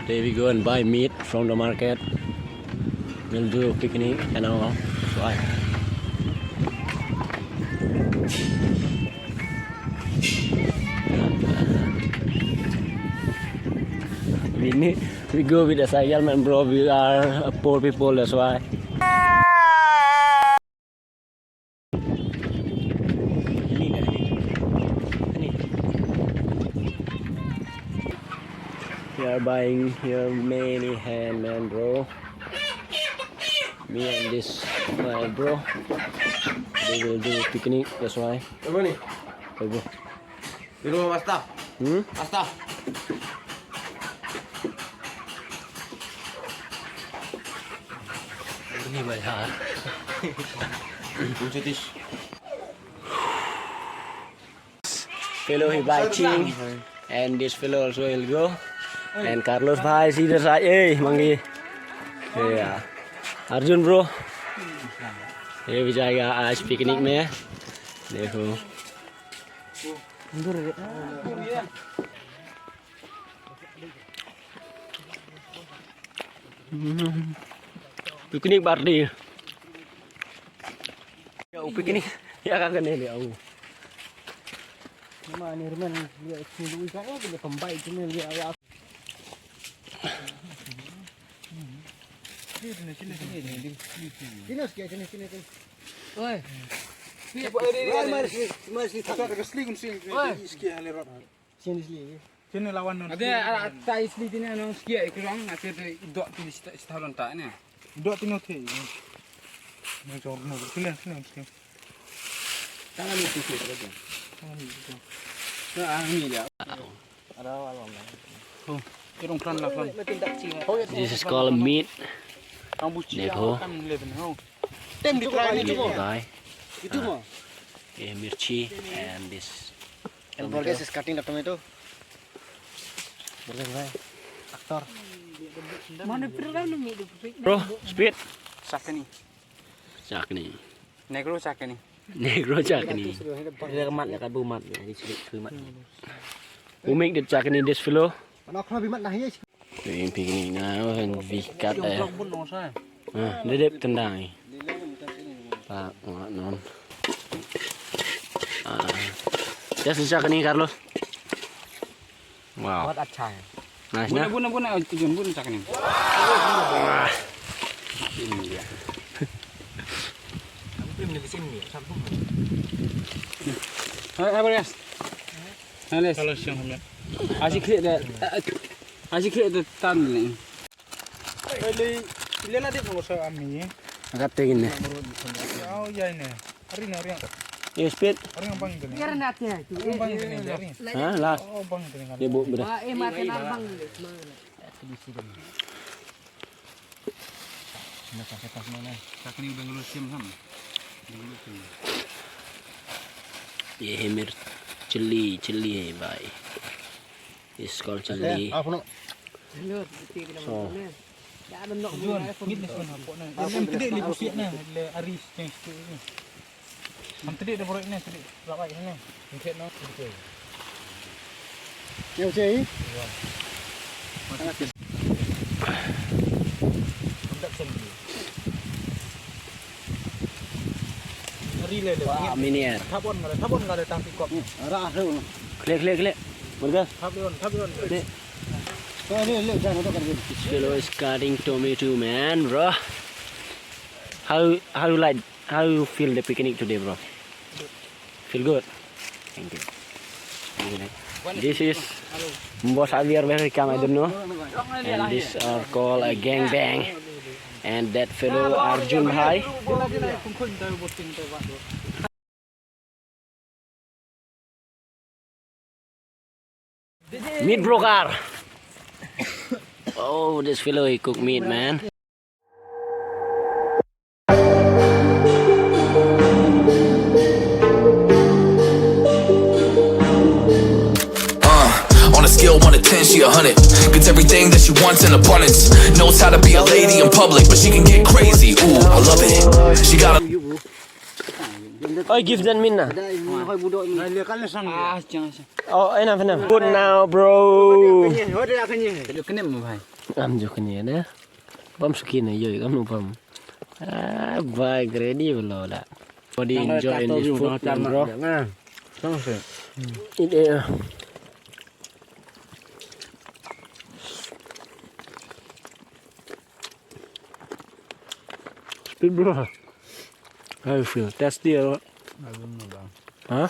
There we go and buy meat from the market. We'll do a picnic and all. So we go with a cycle man, bro. We are poor people, that's why. We are buying here many ham, man, bro. Me and this my bro, they will do a picnic, that's why. Apa ni? Hey, bro. Di rumah Mas Taf. Mas Taf. Ini banyak. Buncis. Fellow he biking, and this fellow also will go. And Carlos भाई सीधे side मंगी. Yeah. Arjun bro ये भी जाएगा आज picnic में. देखो picnic party ya picnic ya kagak nih dia Mà Nirman dia sini saya punya pembaik cuma dia ayah. Sini sini. Oi. Sini lawan non. Ada tak isli ini non skia ikrang ada dok di setahun tak ni. Dua tino the. Macam mana? Sini. Tangan itu saja. Nah, ini dia. Ada awal. Oh, irong plan lah plan. this is called meat. देखो Tem di try meat itu. guy. Itu mah. Mirchi and this And Borges is cutting the tomato. Borges guy. Aktor. Mana pernah nemu itu? bro speed Sakni. Chakni Negro sakni. negro chakni Dia mat ya kan bumat ya di sini bumat. who make the chakni this fellow Nó không bị mất này ấy. doing picnic now and we cut Pun non saya. dedep tendang pak non just chakni Carlos wow Buat acai. nice na Bun tujuan bun sakni. ini dia Hai Borges. Hai. Kalau siang ni. Asyik kerja tan ni. Ilela dia mau saya ami. agak tegin na Oh ya ini. Hari ni. yes speed Hari yang bang ini. Kira nanti itu. Bang ini hari. ha last Oh bang ini kan. dia bu beras Makan abang. Sakni Bangalore sim ham. ये है मिर्च chilli है भाई it's called chili Apa nak? so Jual. Mid ni sana. Yang tadi ni pusing ni. Le aris ni. Yang tadi dah borok ni tadi. Lawai ni. Mungkin no. Yang cai. wah minier Thabon nggak ada tang tikop. Arah tu. clear Burgas Thabon. Dek. Ni jangan tu kan. this fellow is cutting tomato man bro how you feel the picnic today bro feel good thank you this is Bos Javier welcome I don't know and this are called a gang bang and that fellow Arjun bhai meat broker oh this fellow he cook meat man On a scale 1 to 10, she 100. Gets everything that she wants in abundance. Knows how to be a lady in public, but she can get crazy. Ooh, I love it. She got a Oh, give that min na. Dia kan lesang dia. Jangan. Oh, enough. Good now, bro. Dia kena mah bhai. I'm joking here, na. Bam suki na yo, kamu bam. Ah, bye, ready below lah. Body enjoy in this food, bro. Ini. Speed, bro. How you feel? Tasty or what? I don't know bang. Huh?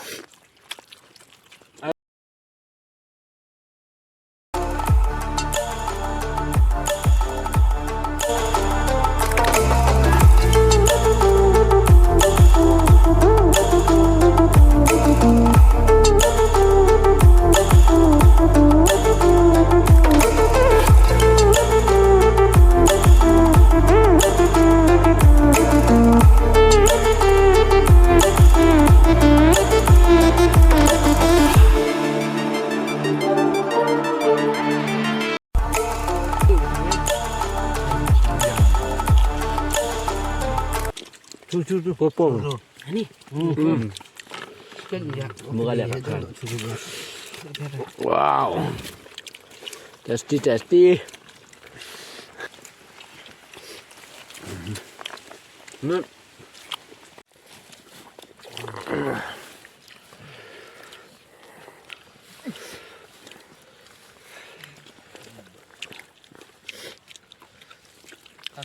Tu potong. Ini. Buka lihat kan. Wow. Tasty. Kasih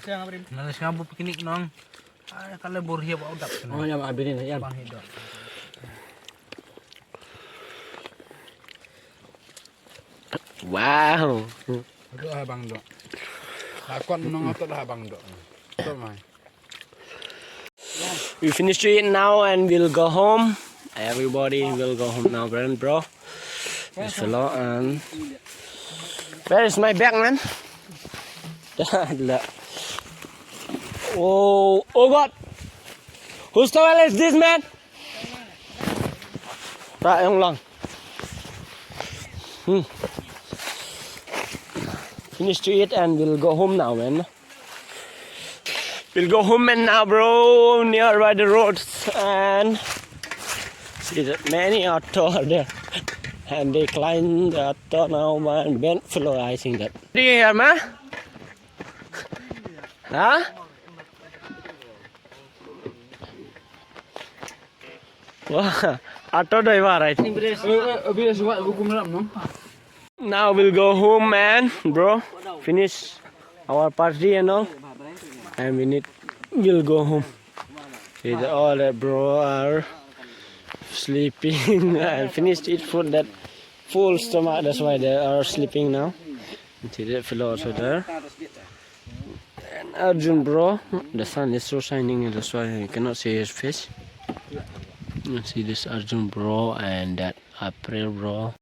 ngabrim. Nalas ngabu piknik nong. Ay kalau borhia ba udak. Oh, ya ambilin ya. Bang hidup. Wow. Aduh abang dok. Lakon nong atot lah abang dok. Betul mai. We finished to eat now and we'll go home. Everybody will go home now, bro. This fellow and where is my bag, man? Oh God! Whose towel is this, man? Right, young long. Finished to eat and we'll go home now, man. We'll go home and now, bro, nearby the roads and see that many auto are there. And they climb the auto now, man. Bent floor, I think that. Do you hear, man? Huh? Wow, auto driver, I think. Now we'll go home, man, bro. Finish our party and all. And we'll go home. See that all that bro are sleeping and finished eat food that full stomach. That's why they are sleeping now. And see that fellow also there. And Arjun, bro, the sun is so shining, that's why you cannot see his face. You see this Arjun, bro, and that April, bro.